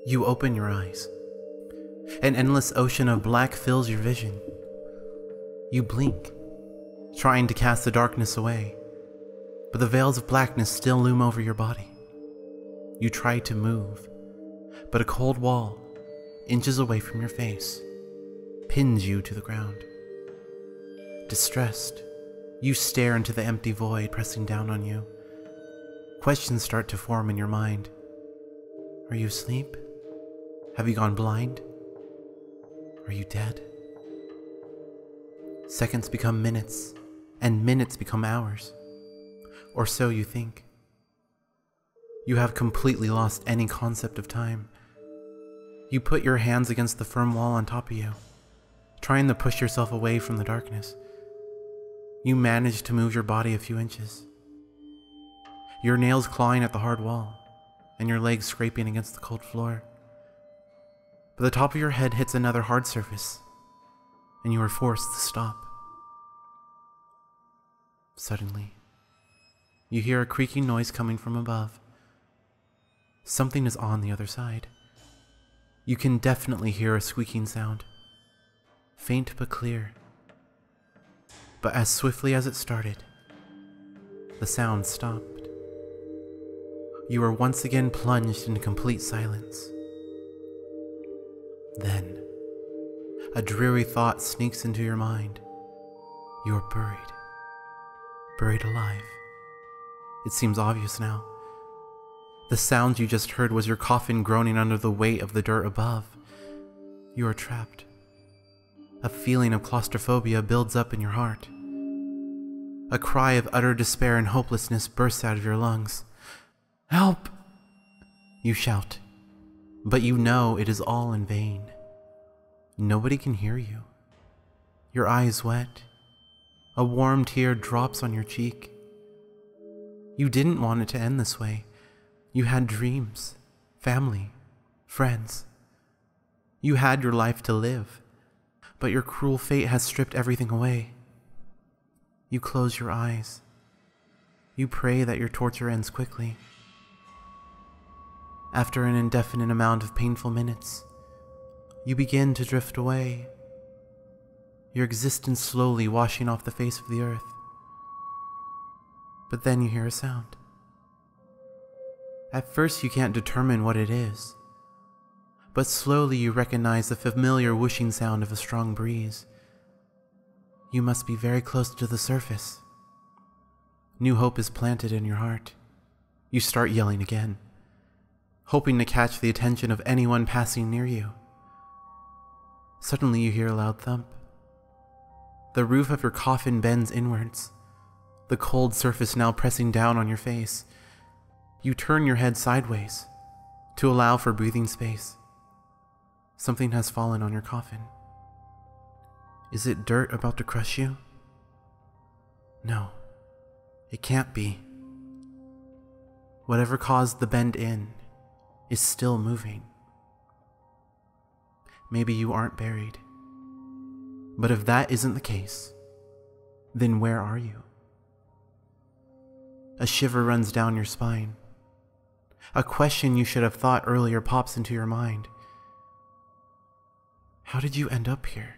You open your eyes. An endless ocean of black fills your vision. You blink, trying to cast the darkness away, but the veils of blackness still loom over your body. You try to move, but a cold wall, inches away from your face, pins you to the ground. Distressed, you stare into the empty void pressing down on you. Questions start to form in your mind. Are you asleep? Have you gone blind? Are you dead? Seconds become minutes, and minutes become hours. Or so you think. You have completely lost any concept of time. You put your hands against the firm wall on top of you, trying to push yourself away from the darkness. You manage to move your body a few inches. Your nails clawing at the hard wall, and your legs scraping against the cold floor. But the top of your head hits another hard surface, and you are forced to stop. Suddenly, you hear a creaking noise coming from above. Something is on the other side. You can definitely hear a squeaking sound, faint but clear. But as swiftly as it started, the sound stopped. You are once again plunged in complete silence. Then, a dreary thought sneaks into your mind. You are buried. Buried alive. It seems obvious now. The sound you just heard was your coffin groaning under the weight of the dirt above. You are trapped. A feeling of claustrophobia builds up in your heart. A cry of utter despair and hopelessness bursts out of your lungs. "Help!" You shout. But you know it is all in vain. Nobody can hear you. Your eyes wet. A warm tear drops on your cheek. You didn't want it to end this way. You had dreams, family, friends. You had your life to live, but your cruel fate has stripped everything away. You close your eyes. You pray that your torture ends quickly. After an indefinite amount of painful minutes, you begin to drift away, your existence slowly washing off the face of the earth. But then you hear a sound. At first you can't determine what it is, but slowly you recognize the familiar whooshing sound of a strong breeze. You must be very close to the surface. New hope is planted in your heart. You start yelling again, hoping to catch the attention of anyone passing near you. Suddenly you hear a loud thump. The roof of your coffin bends inwards, the cold surface now pressing down on your face. You turn your head sideways to allow for breathing space. Something has fallen on your coffin. Is it dirt about to crush you? No, it can't be. Whatever caused the bend in is still moving. Maybe you aren't buried. But if that isn't the case, then where are you? A shiver runs down your spine. A question you should have thought earlier pops into your mind. How did you end up here?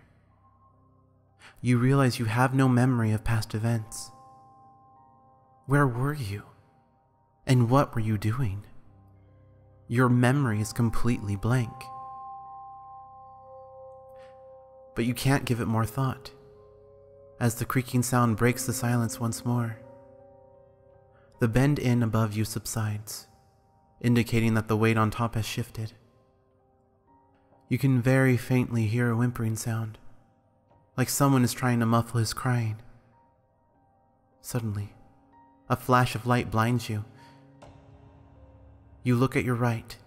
You realize you have no memory of past events. Where were you? And what were you doing? Your memory is completely blank. But you can't give it more thought, as the creaking sound breaks the silence once more. The bend in above you subsides, indicating that the weight on top has shifted. You can very faintly hear a whimpering sound, like someone is trying to muffle his crying. Suddenly, a flash of light blinds you. You look at your right.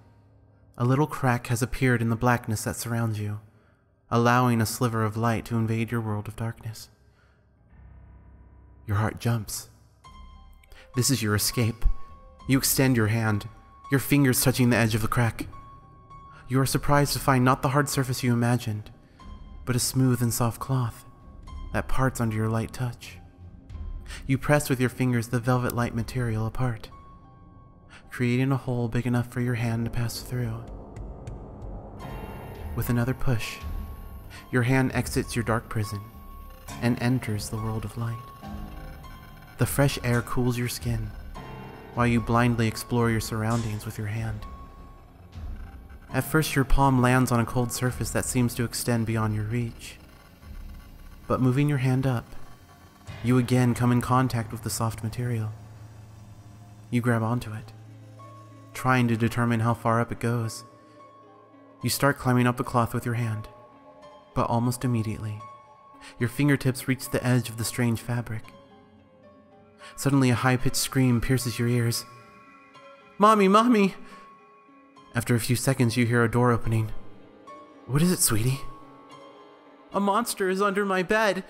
A little crack has appeared in the blackness that surrounds you, allowing a sliver of light to invade your world of darkness. Your heart jumps. This is your escape. You extend your hand, your fingers touching the edge of the crack. You are surprised to find not the hard surface you imagined, but a smooth and soft cloth that parts under your light touch. You press with your fingers the velvet-like material apart, creating a hole big enough for your hand to pass through. With another push, your hand exits your dark prison and enters the world of light. The fresh air cools your skin while you blindly explore your surroundings with your hand. At first, your palm lands on a cold surface that seems to extend beyond your reach. But moving your hand up, you again come in contact with the soft material. You grab onto it, trying to determine how far up it goes. You start climbing up the cloth with your hand, but almost immediately, your fingertips reach the edge of the strange fabric. Suddenly, a high-pitched scream pierces your ears. "Mommy, Mommy!" After a few seconds, you hear a door opening. "What is it, sweetie?" "A monster is under my bed,"